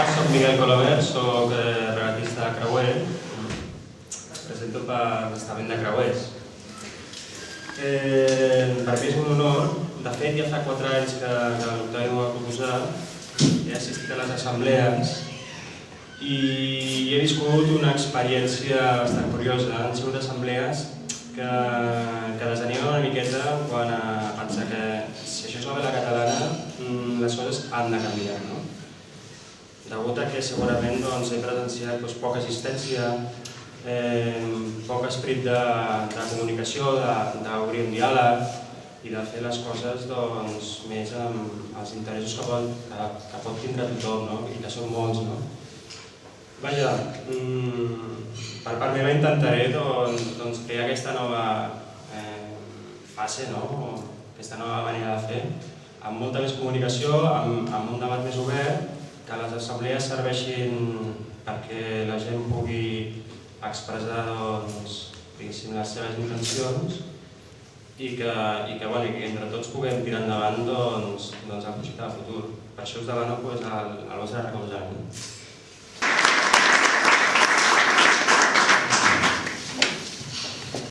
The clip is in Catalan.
Soc Miguel Colomers, soc regatista de creuer. Es presento per l'estament de creuers. Per mi és un honor. De fet, ja fa 4 anys que l'Octavi m'ho va proposar. He assistit a les assemblees i he viscut una experiència bastant curiosa. Han sigut assemblees que desanimen una miqueta quan a pensar que si això és la vela catalana, les coses han de canviar. Degut a que segurament he presenciat poca assistència, poc esperit de comunicació, d'obrir un diàleg i de fer les coses més amb els interessos que pot tindre tothom i que són molts. Vaja, per part meva intentaré crear aquesta nova fase, aquesta nova manera de fer, amb molta més comunicació, amb un debat més obert, que les assemblees serveixin perquè la gent pugui expressar les seves intencions i que entre tots puguem tirar endavant el projecte de futur. Per això us demano el vostre recolzament.